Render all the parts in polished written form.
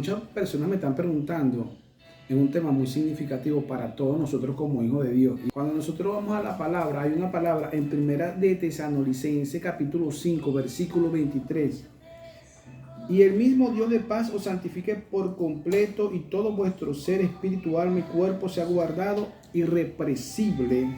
Muchas personas me están preguntando en un tema muy significativo para todos nosotros como hijos de Dios. Y cuando nosotros vamos a la palabra, hay una palabra en Primera de Tesalonicenses capítulo 5, versículo 23. Y el mismo Dios de paz os santifique por completo y todo vuestro ser espiritual, mi cuerpo sea guardado irrepresible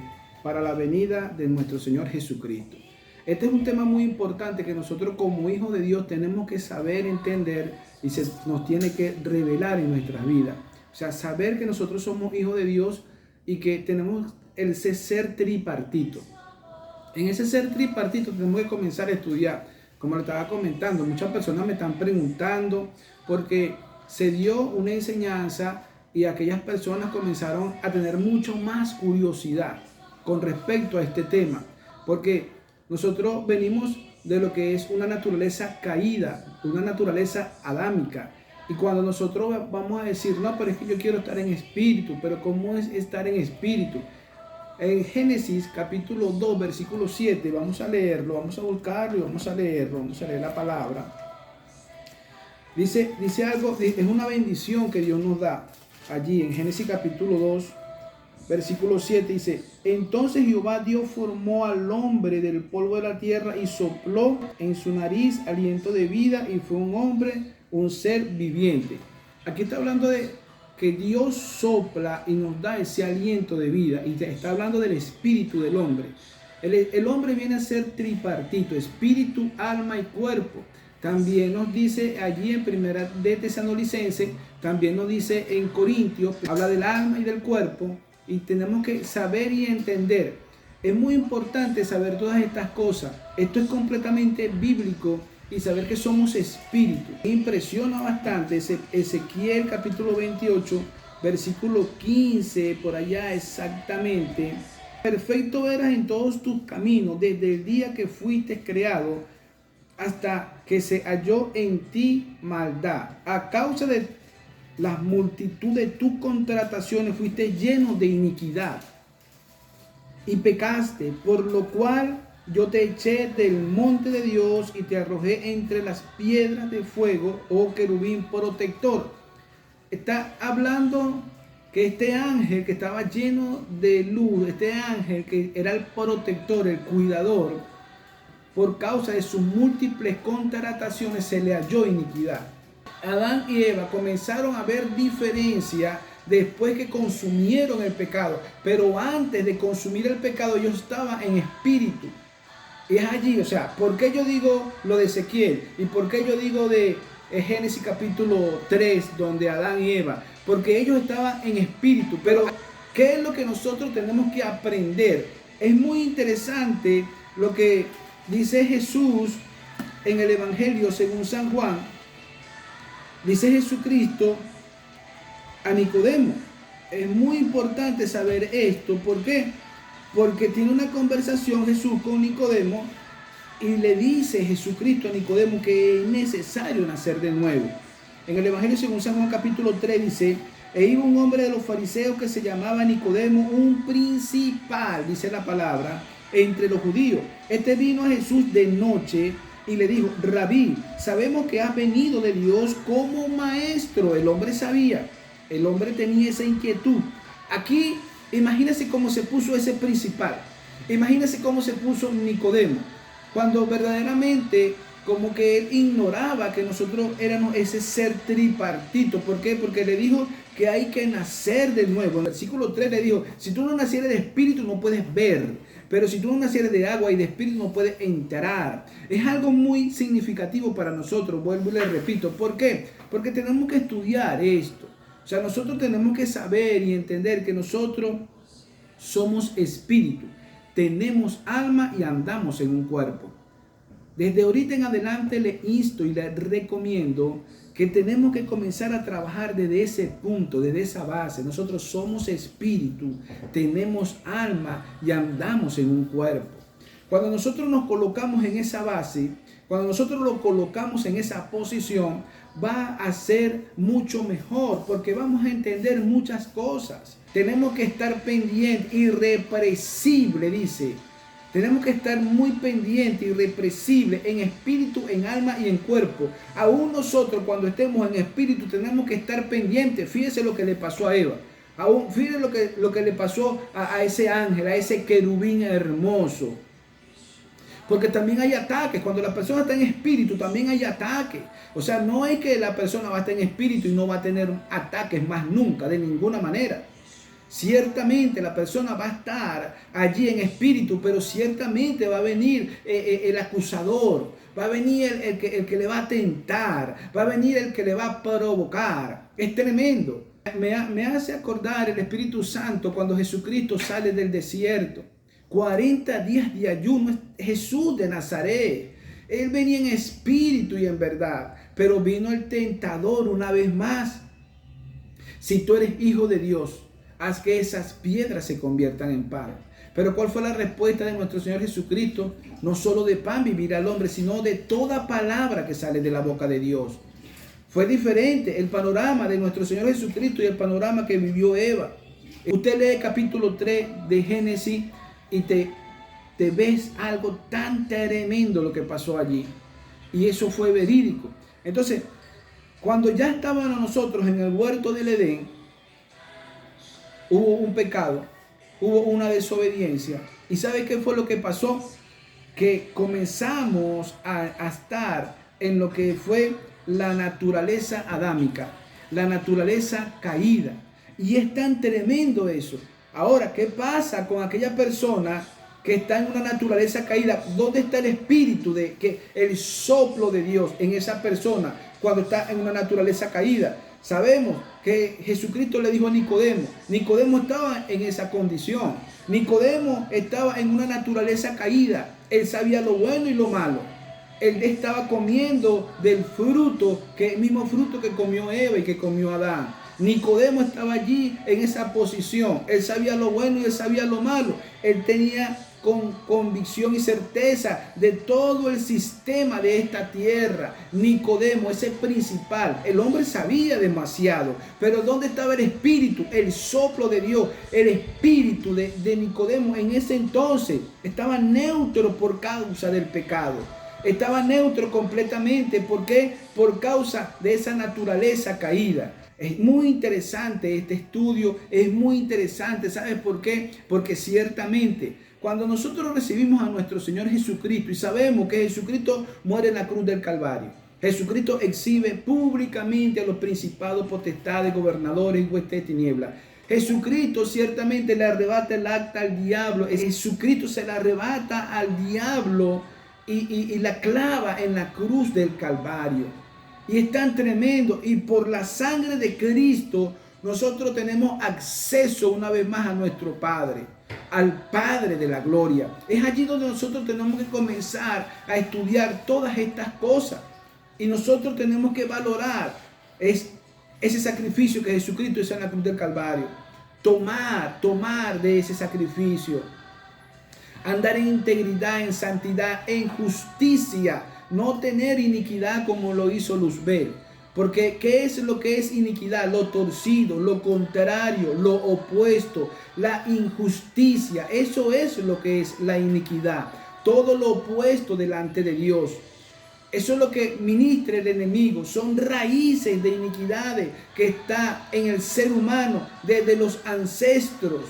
para la venida de nuestro Señor Jesucristo. Este es un tema muy importante que nosotros como hijos de Dios tenemos que saber, entender y se nos tiene que revelar en nuestras vidas. O sea, saber que nosotros somos hijos de Dios y que tenemos ese ser tripartito. En ese ser tripartito tenemos que comenzar a estudiar. Como le estaba comentando, muchas personas me están preguntando porque se dio una enseñanza y aquellas personas comenzaron a tener mucho más curiosidad con respecto a este tema. Porque nosotros venimos de lo que es una naturaleza caída, una naturaleza adámica. Y cuando nosotros vamos a decir, no, pero es que yo quiero estar en espíritu, pero ¿cómo es estar en espíritu? En Génesis capítulo 2, versículo 7, vamos a leerlo, vamos a buscarlo y vamos a leerlo, vamos a leer la palabra. Dice algo, es una bendición que Dios nos da allí en Génesis capítulo 2, versículo 7, dice: entonces Jehová Dios formó al hombre del polvo de la tierra y sopló en su nariz aliento de vida y fue un hombre, un ser viviente. Aquí está hablando de que Dios sopla y nos da ese aliento de vida, y está hablando del espíritu del hombre. El hombre viene a ser tripartito, espíritu, alma y cuerpo. También nos dice allí en Primera de Tesalonicenses, también nos dice en Corintios, habla del alma y del cuerpo, y tenemos que saber y entender. Es muy importante saber todas estas cosas. Esto es completamente bíblico. Y saber que somos espíritu. Me impresiona bastante Ezequiel capítulo 28, versículo 15, por allá exactamente. Perfecto eras en todos tus caminos, desde el día que fuiste creado, hasta que se halló en ti maldad. A causa de la multitud de tus contrataciones fuiste lleno de iniquidad y pecaste, por lo cual yo te eché del monte de Dios y te arrojé entre las piedras de fuego, oh querubín protector. Está hablando que este ángel que estaba lleno de luz, este ángel que era el protector, el cuidador, por causa de sus múltiples contrataciones se le halló iniquidad. Adán y Eva comenzaron a ver diferencia después que consumieron el pecado, pero antes de consumir el pecado ellos estaban en espíritu. Y es allí, o sea, ¿por qué yo digo lo de Ezequiel? ¿Y por qué yo digo de Génesis capítulo 3, donde Adán y Eva? Porque ellos estaban en espíritu. Pero, ¿qué es lo que nosotros tenemos que aprender? Es muy interesante lo que dice Jesús en el Evangelio según San Juan. Dice Jesucristo a Nicodemo. Es muy importante saber esto. ¿Por qué? Porque tiene una conversación Jesús con Nicodemo y le dice Jesucristo a Nicodemo que es necesario nacer de nuevo. En el Evangelio según San Juan capítulo 3 dice: e iba un hombre de los fariseos que se llamaba Nicodemo, un principal, dice la palabra, entre los judíos. Este vino a Jesús de noche y le dijo: Rabí, sabemos que has venido de Dios como maestro. El hombre sabía, el hombre tenía esa inquietud. Aquí imagínense cómo se puso ese principal. Imagínense cómo se puso Nicodemo. Cuando verdaderamente como que él ignoraba que nosotros éramos ese ser tripartito. ¿Por qué? Porque le dijo que hay que nacer de nuevo. En el versículo 3 le dijo: si tú no nacieres de espíritu no puedes ver. Pero si tú no nacieres de agua y de espíritu no puedes entrar. Es algo muy significativo para nosotros. Vuelvo y le repito. ¿Por qué? Porque tenemos que estudiar esto. O sea, nosotros tenemos que saber y entender que nosotros somos espíritu, tenemos alma y andamos en un cuerpo. Desde ahorita en adelante le insto y le recomiendo que tenemos que comenzar a trabajar desde ese punto, desde esa base. Nosotros somos espíritu, tenemos alma y andamos en un cuerpo. Cuando nosotros nos colocamos en esa base, cuando nosotros lo colocamos en esa posición, va a ser mucho mejor porque vamos a entender muchas cosas. Tenemos que estar pendientes, irrepresible, dice, Tenemos que estar muy pendientes, irrepresibles en espíritu, en alma y en cuerpo. Aún nosotros cuando estemos en espíritu tenemos que estar pendientes. Fíjese lo que le pasó a Eva. Aún, fíjese lo que le pasó a ese ángel, a ese querubín hermoso. Porque también hay ataques. Cuando la persona está en espíritu, también hay ataques. O sea, no es que la persona va a estar en espíritu y no va a tener ataques más nunca, de ninguna manera. Ciertamente la persona va a estar allí en espíritu, pero ciertamente va a venir el acusador, va a venir el que le va a tentar, va a venir el que le va a provocar. Es tremendo. Me hace acordar el Espíritu Santo cuando Jesucristo sale del desierto. 40 días de ayuno, Jesús de Nazaret. Él venía en espíritu y en verdad, pero vino el tentador una vez más. Si tú eres hijo de Dios, haz que esas piedras se conviertan en pan. Pero ¿cuál fue la respuesta de nuestro Señor Jesucristo? No solo de pan vivirá el hombre, sino de toda palabra que sale de la boca de Dios. Fue diferente el panorama de nuestro Señor Jesucristo y el panorama que vivió Eva. Usted lee capítulo 3 de Génesis y te ves algo tan tremendo lo que pasó allí. Y eso fue verídico. Entonces, cuando ya estábamos nosotros en el huerto del Edén, hubo un pecado, hubo una desobediencia. ¿Y sabe qué fue lo que pasó? Que comenzamos a estar en lo que fue la naturaleza adámica, la naturaleza caída. Y es tan tremendo eso. Ahora, ¿qué pasa con aquella persona que está en una naturaleza caída? ¿Dónde está el espíritu el soplo de Dios en esa persona cuando está en una naturaleza caída? Sabemos que Jesucristo le dijo a Nicodemo. Nicodemo estaba en esa condición. Nicodemo estaba en una naturaleza caída. Él sabía lo bueno y lo malo. Él estaba comiendo del fruto, el mismo fruto que comió Eva y que comió Adán. Nicodemo estaba allí en esa posición. Él sabía lo bueno y él sabía lo malo. Él tenía con convicción y certeza de todo el sistema de esta tierra. Nicodemo, ese principal. El hombre sabía demasiado. Pero ¿dónde estaba el espíritu? El soplo de Dios. El espíritu de Nicodemo en ese entonces estaba neutro por causa del pecado. Estaba neutro completamente. ¿Por qué? Por causa de esa naturaleza caída. Es muy interesante este estudio, es muy interesante. ¿Sabes por qué? Porque ciertamente cuando nosotros recibimos a nuestro Señor Jesucristo y sabemos que Jesucristo muere en la cruz del Calvario, Jesucristo exhibe públicamente a los principados, potestades, gobernadores y huestes de tinieblas. Jesucristo ciertamente le arrebata el acta al diablo. Jesucristo se la arrebata al diablo y la clava en la cruz del Calvario. Y es tan tremendo. Y por la sangre de Cristo nosotros tenemos acceso una vez más a nuestro Padre, al Padre de la gloria. Es allí donde nosotros tenemos que comenzar a estudiar todas estas cosas. Y nosotros tenemos que valorar ese sacrificio que Jesucristo hizo en la cruz del Calvario. Tomar de ese sacrificio. Andar en integridad, en santidad, en justicia. No tener iniquidad como lo hizo Luzbel. Porque ¿qué es lo que es iniquidad? Lo torcido, lo contrario, lo opuesto, la injusticia. Eso es lo que es la iniquidad. Todo lo opuesto delante de Dios. Eso es lo que ministra el enemigo. Son raíces de iniquidades que está en el ser humano desde los ancestros.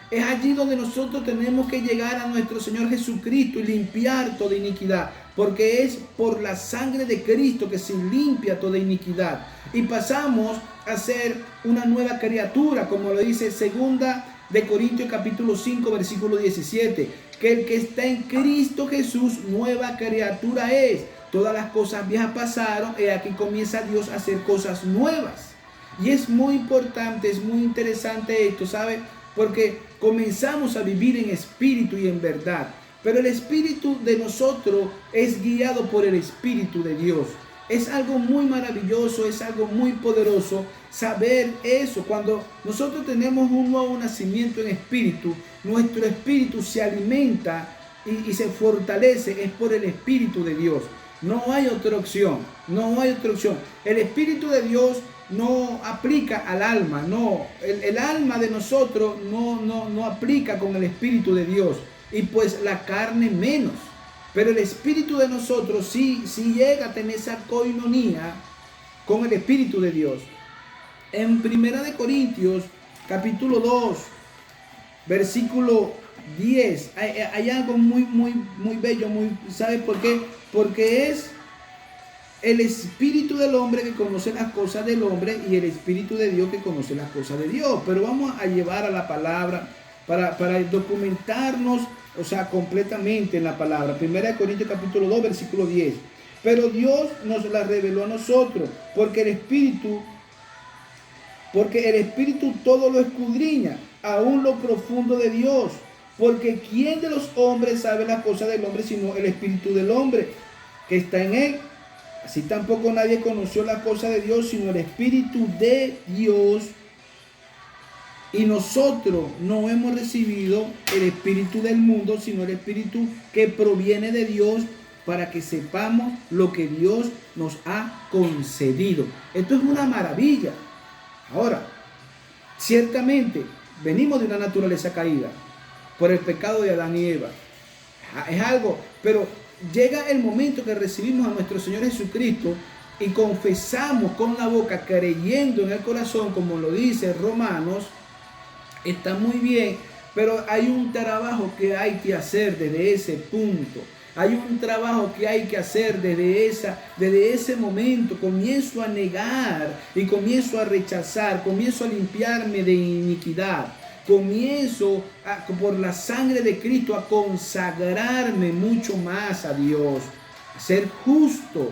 Es allí donde nosotros tenemos que llegar a nuestro Señor Jesucristo y limpiar toda iniquidad. Porque es por la sangre de Cristo que se limpia toda iniquidad. Y pasamos a ser una nueva criatura, como lo dice 2 de Corintios capítulo 5, versículo 17. Que el que está en Cristo Jesús, nueva criatura es. Todas las cosas viejas pasaron y aquí comienza Dios a hacer cosas nuevas. Y es muy importante, es muy interesante esto, ¿sabe? Porque comenzamos a vivir en espíritu y en verdad. Pero el espíritu de nosotros es guiado por el Espíritu de Dios. Es algo muy maravilloso, es algo muy poderoso saber eso. Cuando nosotros tenemos un nuevo nacimiento en espíritu, nuestro espíritu se alimenta y se fortalece, es por el Espíritu de Dios. No hay otra opción, no hay otra opción. El Espíritu de Dios no aplica al alma, no. El alma de nosotros no aplica con el Espíritu de Dios. y pues la carne menos. Pero el espíritu de nosotros sí llega a tener esa coinonía con el espíritu de Dios. En 1 capítulo 2, versículo 10, hay algo muy bello, ¿sabe por qué? Porque es el espíritu del hombre que conoce las cosas del hombre y el espíritu de Dios que conoce las cosas de Dios. Pero vamos a llevar a la palabra para documentarnos, o sea, completamente en la palabra. 1 Corintios capítulo 2, versículo 10. Pero Dios nos la reveló a nosotros, porque el espíritu todo lo escudriña, aún lo profundo de Dios. Porque ¿quién de los hombres sabe las cosas del hombre sino el espíritu del hombre que está en él? Así tampoco nadie conoció la cosa de Dios sino el espíritu de Dios. Y nosotros no hemos recibido el espíritu del mundo, sino el espíritu que proviene de Dios, para que sepamos lo que Dios nos ha concedido. Esto es una maravilla. Ahora, ciertamente venimos de una naturaleza caída por el pecado de Adán y Eva. Es algo, pero llega el momento que recibimos a nuestro Señor Jesucristo y confesamos con la boca, creyendo en el corazón, como lo dice Romanos. Está muy bien, pero hay un trabajo que hay que hacer desde ese punto. Hay un trabajo que hay que hacer desde ese momento. Comienzo a negar y comienzo a rechazar, comienzo a limpiarme de iniquidad. Comienzo por la sangre de Cristo a consagrarme mucho más a Dios, a ser justo,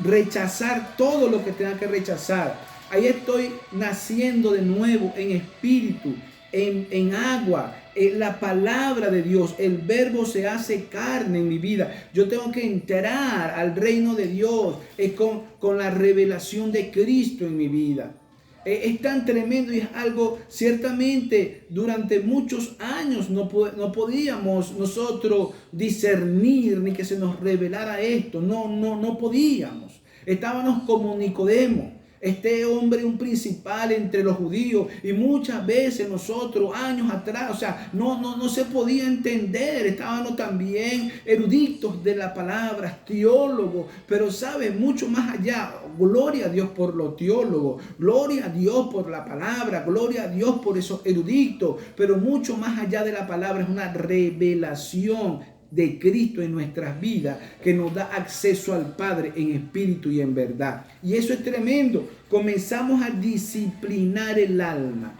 rechazar todo lo que tenga que rechazar. Ahí estoy naciendo de nuevo en espíritu, en agua, en la palabra de Dios. El verbo se hace carne en mi vida. Yo tengo que entrar al reino de Dios con la revelación de Cristo en mi vida. Es tan tremendo y es algo, ciertamente, durante muchos años no podíamos nosotros discernir ni que se nos revelara esto. No podíamos. Estábamos como Nicodemo. Este hombre, un principal entre los judíos, y muchas veces nosotros, años atrás, o sea, no se podía entender. Estábamos también eruditos de la palabra, teólogos, pero sabe, mucho más allá. Gloria a Dios por los teólogos, gloria a Dios por la palabra, gloria a Dios por esos eruditos, pero mucho más allá de la palabra es una revelación de Cristo en nuestras vidas, que nos da acceso al Padre en espíritu y en verdad. Y eso es tremendo. Comenzamos a disciplinar el alma,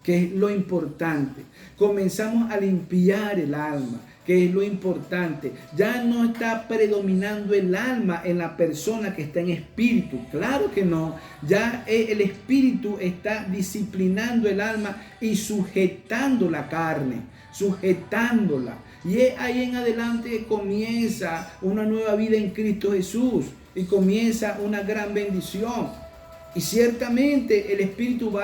que es lo importante. Comenzamos a limpiar el alma, que es lo importante. Ya no está predominando el alma en la persona que está en espíritu. Claro que no. Ya el espíritu está disciplinando el alma y sujetando la carne, sujetándola. Y ahí en adelante comienza una nueva vida en Cristo Jesús y comienza una gran bendición. Y ciertamente el espíritu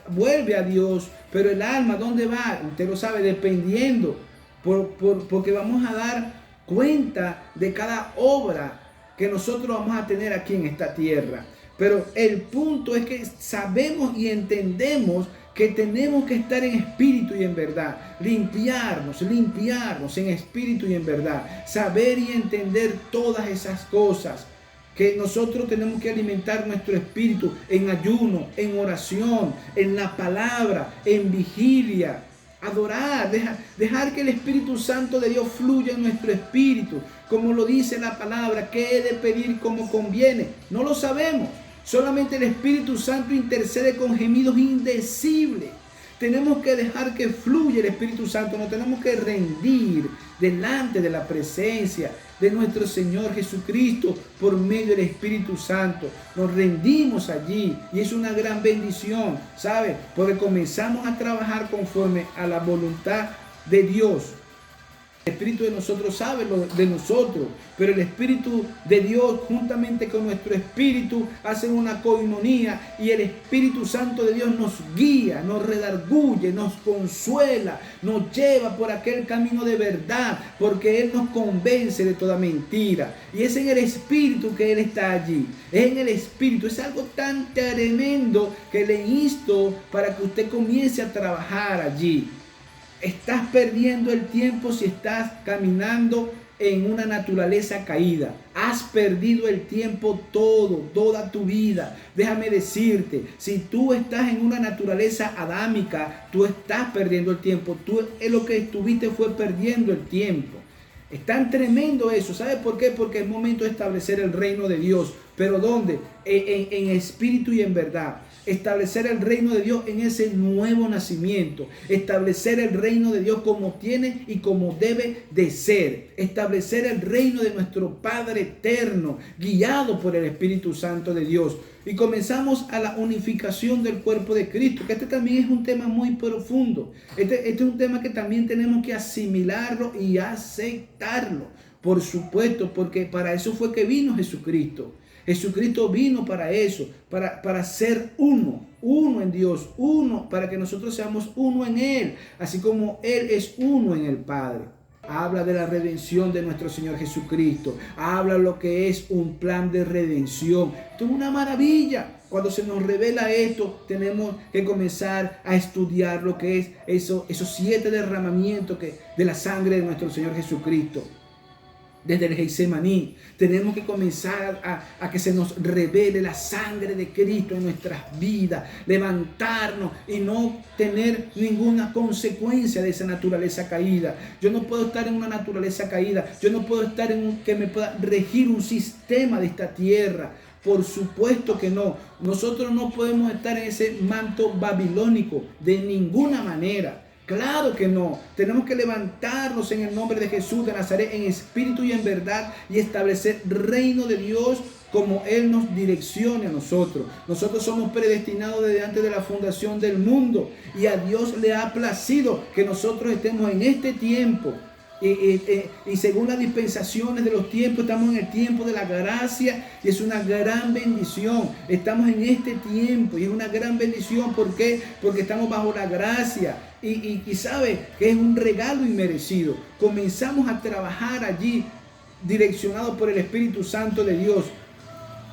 vuelve a Dios, pero el alma, ¿dónde va? Usted lo sabe, dependiendo, porque vamos a dar cuenta de cada obra que nosotros vamos a tener aquí en esta tierra. Pero el punto es que sabemos y entendemos que tenemos que estar en espíritu y en verdad, limpiarnos en espíritu y en verdad, saber y entender todas esas cosas, que nosotros tenemos que alimentar nuestro espíritu en ayuno, en oración, en la palabra, en vigilia, adorar, dejar que el Espíritu Santo de Dios fluya en nuestro espíritu, como lo dice la palabra. ¿Qué he de pedir como conviene? No lo sabemos. Solamente el Espíritu Santo intercede con gemidos indecibles. Tenemos que dejar que fluya el Espíritu Santo. Nos tenemos que rendir delante de la presencia de nuestro Señor Jesucristo por medio del Espíritu Santo. Nos rendimos allí y es una gran bendición, ¿sabe? Porque comenzamos a trabajar conforme a la voluntad de Dios. El Espíritu de nosotros sabe lo de nosotros, pero el Espíritu de Dios juntamente con nuestro espíritu hacen una coinonía, y el Espíritu Santo de Dios nos guía, nos redarguye, nos consuela, nos lleva por aquel camino de verdad, porque Él nos convence de toda mentira. Y es en el Espíritu que Él está allí, es en el Espíritu. Es algo tan tremendo que le insto para que usted comience a trabajar allí. Estás perdiendo el tiempo si estás caminando en una naturaleza caída. Has perdido el tiempo toda tu vida. Déjame decirte, si tú estás en una naturaleza adámica, tú estás perdiendo el tiempo. Tú lo que estuviste fue perdiendo el tiempo. Es tan tremendo eso. ¿Sabes por qué? Porque es momento de establecer el reino de Dios. ¿Pero dónde? En espíritu y en verdad. Establecer el reino de Dios en ese nuevo nacimiento. Establecer el reino de Dios como tiene y como debe de ser. Establecer el reino de nuestro Padre eterno, guiado por el Espíritu Santo de Dios. Y comenzamos a la unificación del cuerpo de Cristo, que este también es un tema muy profundo. Este es un tema que también tenemos que asimilarlo y aceptarlo. Por supuesto, porque para eso fue que vino Jesucristo. Jesucristo vino para eso, para ser uno en Dios, uno, para que nosotros seamos uno en Él, así como Él es uno en el Padre. Habla de la redención de nuestro Señor Jesucristo. Habla lo que es un plan de redención. Esto es una maravilla. Cuando se nos revela esto, tenemos que comenzar a estudiar lo que es esos 7 derramamientos de la sangre de nuestro Señor Jesucristo. Desde el Getsemaní, tenemos que comenzar a que se nos revele la sangre de Cristo en nuestras vidas, levantarnos y no tener ninguna consecuencia de esa naturaleza caída. Yo no puedo estar en una naturaleza caída, yo no puedo estar en que me pueda regir un sistema de esta tierra. Por supuesto que no. Nosotros no podemos estar en ese manto babilónico de ninguna manera. Claro que no. Tenemos que levantarnos en el nombre de Jesús de Nazaret en espíritu y en verdad y establecer reino de Dios como Él nos direccione a nosotros. Nosotros somos predestinados desde antes de la fundación del mundo y a Dios le ha placido que nosotros estemos en este tiempo. Y según las dispensaciones de los tiempos, estamos en el tiempo de la gracia y es una gran bendición. Estamos en este tiempo y es una gran bendición. ¿Por qué? Porque estamos bajo la gracia y sabe que es un regalo inmerecido. Comenzamos a trabajar allí direccionados por el Espíritu Santo de Dios.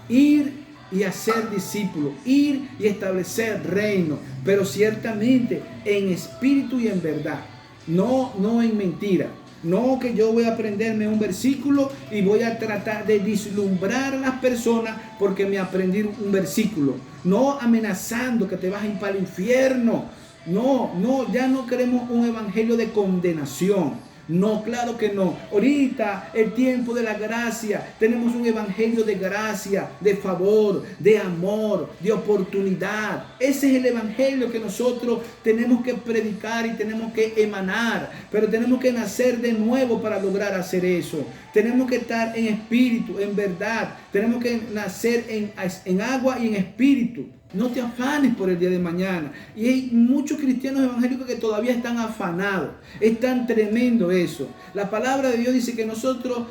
Ir y hacer discípulos, ir y establecer reino, pero ciertamente en espíritu y en verdad, no en mentira. No que yo voy a aprenderme un versículo y voy a tratar de vislumbrar a las personas porque me aprendí un versículo. No amenazando que te vas a ir para el infierno. No, ya no queremos un evangelio de condenación. No, claro que no. Ahorita, el tiempo de la gracia, tenemos un evangelio de gracia, de favor, de amor, de oportunidad. Ese es el evangelio que nosotros tenemos que predicar y tenemos que emanar. Pero tenemos que nacer de nuevo para lograr hacer eso. Tenemos que estar en espíritu, en verdad. Tenemos que nacer en agua y en espíritu. No te afanes por el día de mañana. Y hay muchos cristianos evangélicos que todavía están afanados. Es tan tremendo eso. La palabra de Dios dice que nosotros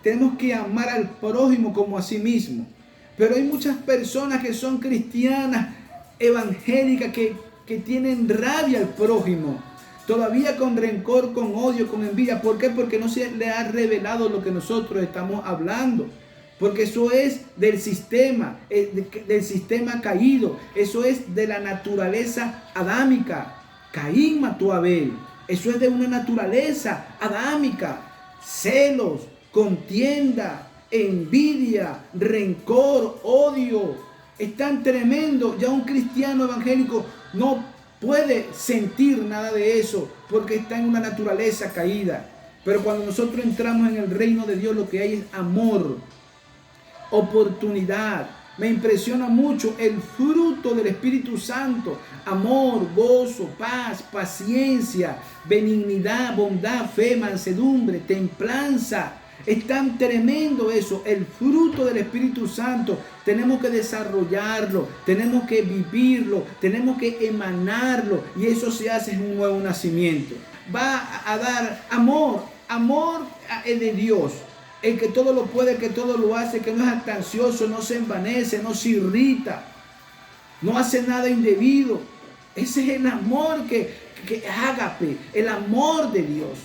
tenemos que amar al prójimo como a sí mismo. Pero hay muchas personas que son cristianas evangélicas que tienen rabia al prójimo. Todavía con rencor, con odio, con envidia. ¿Por qué? Porque no se le ha revelado lo que nosotros estamos hablando. Porque eso es del sistema caído. Eso es de la naturaleza adámica. Caín mató a Abel. Eso es de una naturaleza adámica. Celos, contienda, envidia, rencor, odio. Es tan tremendo. Ya un cristiano evangélico no puede sentir nada de eso porque está en una naturaleza caída. Pero cuando nosotros entramos en el reino de Dios, lo que hay es amor, oportunidad. Me impresiona mucho el fruto del Espíritu Santo: amor, gozo, paz, paciencia, benignidad, bondad, fe, mansedumbre, templanza. Es tan tremendo eso, el fruto del Espíritu Santo. Tenemos que desarrollarlo, tenemos que vivirlo, tenemos que emanarlo, y eso se hace en un nuevo nacimiento. Va a dar amor de Dios. El que todo lo puede, el que todo lo hace, que no es jactancioso, no se envanece, no se irrita, no hace nada indebido. Ese es el amor que es ágape, el amor de Dios.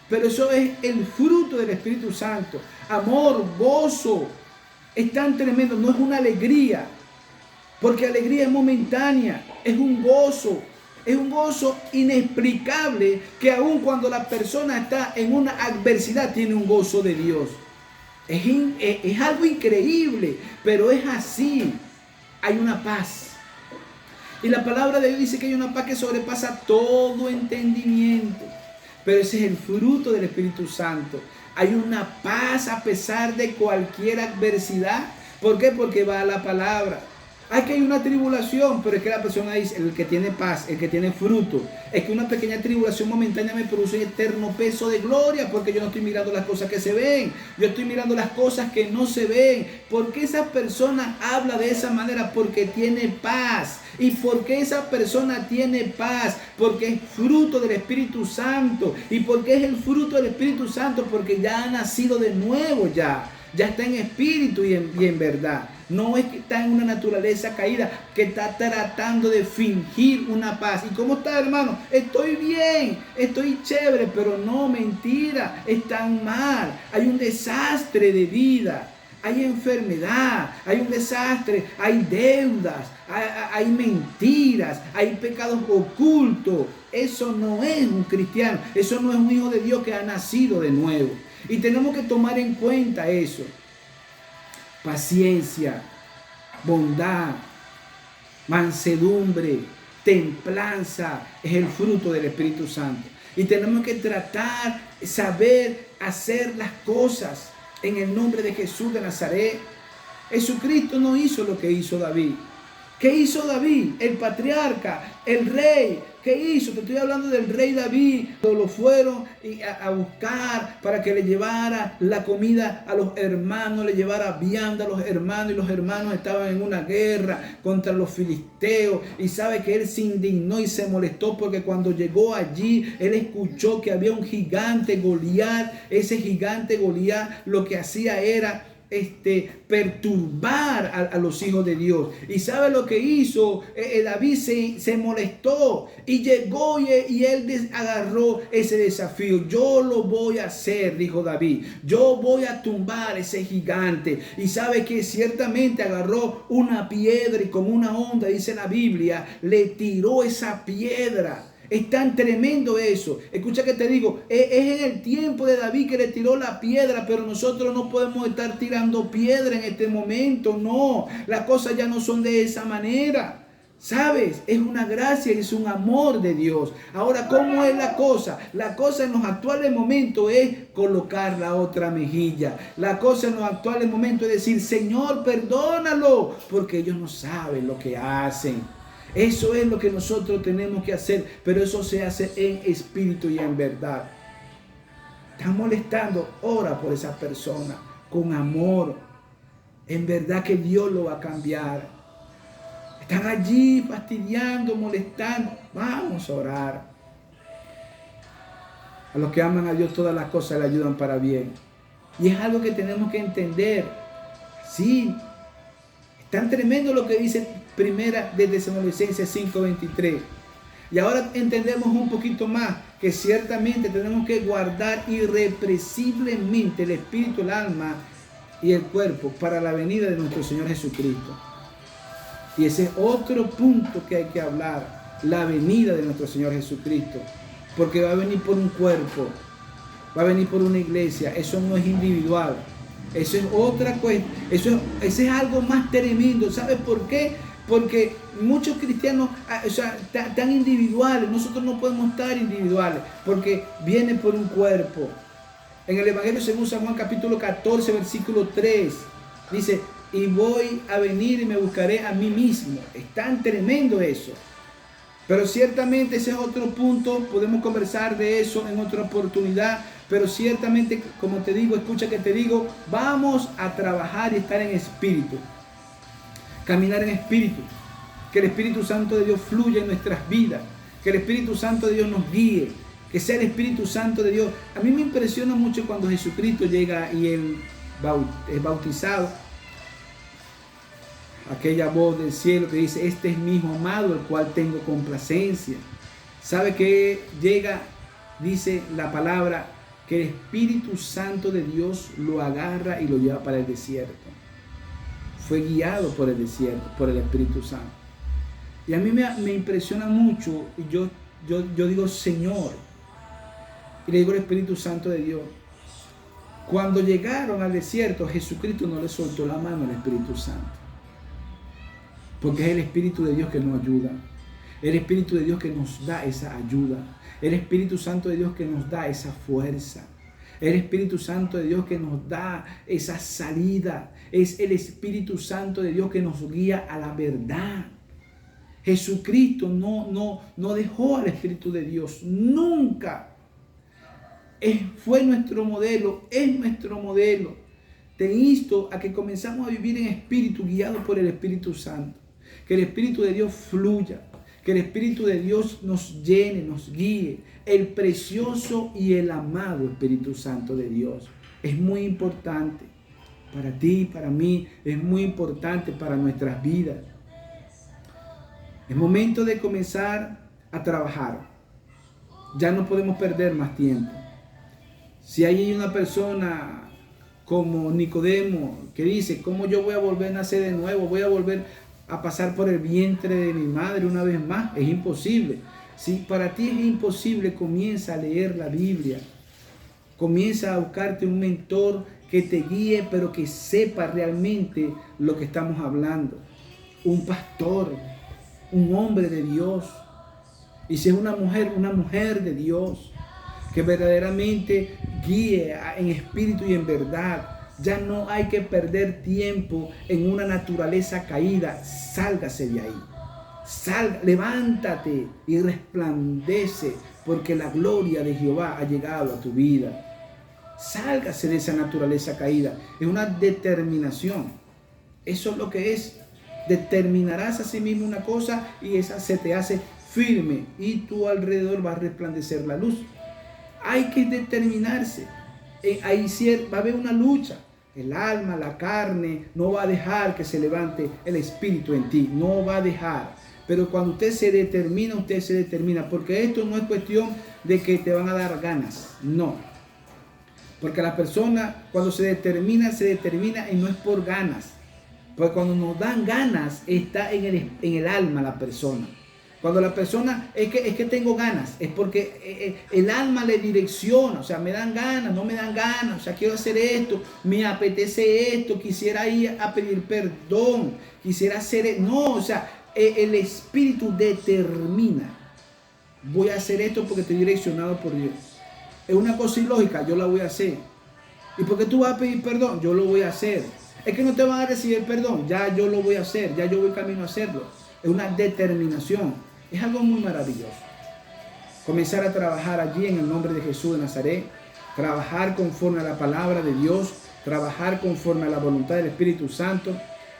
Pero eso es el fruto del Espíritu Santo. Amor, gozo. Es tan tremendo, no es una alegría, porque alegría es momentánea, es un gozo Es un gozo inexplicable que aun cuando la persona está en una adversidad tiene un gozo de Dios. Es algo increíble, pero es así. Hay una paz. Y la palabra de Dios dice que hay una paz que sobrepasa todo entendimiento. Pero ese es el fruto del Espíritu Santo. Hay una paz a pesar de cualquier adversidad. ¿Por qué? Porque va a la palabra. Que hay una tribulación, pero es que la persona dice, el que tiene paz, el que tiene fruto, es que una pequeña tribulación momentánea me produce un eterno peso de gloria, porque yo no estoy mirando las cosas que se ven, yo estoy mirando las cosas que no se ven. ¿Por qué esa persona habla de esa manera? Porque tiene paz. ¿Y por qué esa persona tiene paz? Porque es fruto del Espíritu Santo. ¿Y por qué es el fruto del Espíritu Santo? Porque ya ha nacido de nuevo, ya está en espíritu y en verdad. No es que está en una naturaleza caída, que está tratando de fingir una paz. ¿Y cómo está, hermano? Estoy bien, estoy chévere, pero no, mentira, están mal. Hay un desastre de vida, hay enfermedad, hay un desastre, hay deudas, hay mentiras, hay pecados ocultos. Eso no es un cristiano, eso no es un hijo de Dios que ha nacido de nuevo. Y tenemos que tomar en cuenta eso. Paciencia, bondad, mansedumbre, templanza es el fruto del Espíritu Santo. Y tenemos que tratar, saber hacer las cosas en el nombre de Jesús de Nazaret. Jesucristo no hizo lo que hizo David. ¿Qué hizo David? El patriarca, el rey. ¿Qué hizo? Te estoy hablando del rey David. Lo fueron a buscar para que le llevara la comida a los hermanos, le llevara vianda a los hermanos, y los hermanos estaban en una guerra contra los filisteos. Y sabe que él se indignó y se molestó porque cuando llegó allí, él escuchó que había un gigante Goliat. Ese gigante Goliat lo que hacía era perturbar a los hijos de Dios. Y sabe lo que hizo David, se molestó y llegó y él agarró ese desafío. Yo lo voy a hacer, dijo David, yo voy a tumbar ese gigante. Y sabe que ciertamente agarró una piedra y como una onda, dice la Biblia, le tiró esa piedra. Es tan tremendo eso. Escucha que te digo, es en el tiempo de David que le tiró la piedra, pero nosotros no podemos estar tirando piedra en este momento. No, las cosas ya no son de esa manera. ¿Sabes? Es una gracia y es un amor de Dios. Ahora, ¿cómo es la cosa? La cosa en los actuales momentos es colocar la otra mejilla. La cosa en los actuales momentos es decir, Señor, perdónalo, porque ellos no saben lo que hacen. Eso es lo que nosotros tenemos que hacer, pero eso se hace en espíritu y en verdad. Están molestando, ora por esa persona con amor. En verdad que Dios lo va a cambiar. Están allí fastidiando, molestando. Vamos a orar. A los que aman a Dios todas las cosas le ayudan para bien. Y es algo que tenemos que entender. Sí, es tan tremendo lo que dice Primera de Tesalonicenses 5:23. Y ahora entendemos un poquito más que ciertamente tenemos que guardar irrepresiblemente el espíritu, el alma y el cuerpo para la venida de nuestro Señor Jesucristo. Y ese es otro punto que hay que hablar, la venida de nuestro Señor Jesucristo. Porque va a venir por un cuerpo, va a venir por una iglesia. Eso no es individual. Eso es otra cuestión. Eso es algo más tremendo. ¿Sabes por qué? Porque muchos cristianos están individuales. Nosotros no podemos estar individuales porque viene por un cuerpo. En el Evangelio según San Juan capítulo 14 versículo 3 dice, y voy a venir y me buscaré a mí mismo. Es tan tremendo eso. Pero ciertamente ese es otro punto. Podemos conversar de eso en otra oportunidad. Pero ciertamente, como te digo, escucha que te digo, vamos a trabajar y estar en espíritu. Caminar en espíritu, que el Espíritu Santo de Dios fluya en nuestras vidas, que el Espíritu Santo de Dios nos guíe, que sea el Espíritu Santo de Dios. A mí me impresiona mucho cuando Jesucristo llega y Él es bautizado. Aquella voz del cielo que dice, este es mi hijo amado, el cual tengo complacencia. ¿Sabe que llega? Dice la palabra que el Espíritu Santo de Dios lo agarra y lo lleva para el desierto. Fue guiado por el desierto, por el Espíritu Santo. Y a mí me impresiona mucho, y yo digo, Señor, y le digo al Espíritu Santo de Dios, cuando llegaron al desierto, Jesucristo no le soltó la mano al Espíritu Santo, porque es el Espíritu de Dios que nos ayuda, el Espíritu de Dios que nos da esa ayuda, el Espíritu Santo de Dios que nos da esa fuerza, el Espíritu Santo de Dios que nos da esa salida, es el Espíritu Santo de Dios que nos guía a la verdad. Jesucristo no dejó al Espíritu de Dios, nunca. Fue nuestro modelo, es nuestro modelo. Te insto a que comenzamos a vivir en espíritu, guiado por el Espíritu Santo. Que el Espíritu de Dios fluya, que el Espíritu de Dios nos llene, nos guíe. El precioso y el amado Espíritu Santo de Dios es muy importante para ti, para mí, es muy importante para nuestras vidas. Es momento de comenzar a trabajar. Ya no podemos perder más tiempo. Si hay una persona como Nicodemo que dice, ¿cómo yo voy a volver a nacer de nuevo? Voy a volver a pasar por el vientre de mi madre una vez más. Es imposible. Si para ti es imposible, comienza a leer la Biblia. Comienza a buscarte un mentor que te guíe, pero que sepa realmente lo que estamos hablando. Un pastor, un hombre de Dios. Y si es una mujer de Dios, que verdaderamente guíe en espíritu y en verdad. Ya no hay que perder tiempo en una naturaleza caída. Sálgase de ahí. Levántate y resplandece, porque la gloria de Jehová ha llegado a tu vida. Sálgase de esa naturaleza caída. Es una determinación. Eso es lo que es. Determinarás a sí mismo una cosa y esa se te hace firme y tu alrededor va a resplandecer la luz. Hay que determinarse. Ahí va a haber una lucha. El alma, la carne, no va a dejar que se levante el espíritu en ti. No va a dejar. Pero cuando usted se determina. Porque esto no es cuestión de que te van a dar ganas. No. Porque la persona cuando se determina y no es por ganas. Porque cuando nos dan ganas está en el alma la persona. Cuando la persona es que tengo ganas, es porque el alma le direcciona, o sea, me dan ganas, no me dan ganas, o sea, quiero hacer esto, me apetece esto, quisiera ir a pedir perdón, quisiera hacer, no, o sea, el espíritu determina, voy a hacer esto porque estoy direccionado por Dios. Es una cosa ilógica, yo la voy a hacer. ¿Y por qué tú vas a pedir perdón? Yo lo voy a hacer. Es que no te van a recibir perdón, ya yo lo voy a hacer, ya yo voy camino a hacerlo. Es una determinación. Es algo muy maravilloso. Comenzar a trabajar allí en el nombre de Jesús de Nazaret. Trabajar conforme a la palabra de Dios. Trabajar conforme a la voluntad del Espíritu Santo.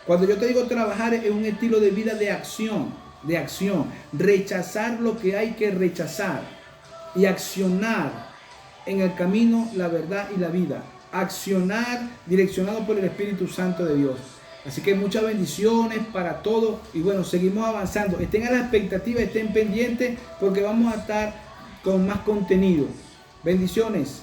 Cuando yo te digo trabajar, es un estilo de vida de acción. De acción. Rechazar lo que hay que rechazar. Y accionar en el camino, la verdad y la vida. Accionar direccionado por el Espíritu Santo de Dios. Así que muchas bendiciones para todos. Y bueno, seguimos avanzando. Estén a la expectativa, estén pendientes porque vamos a estar con más contenido. Bendiciones.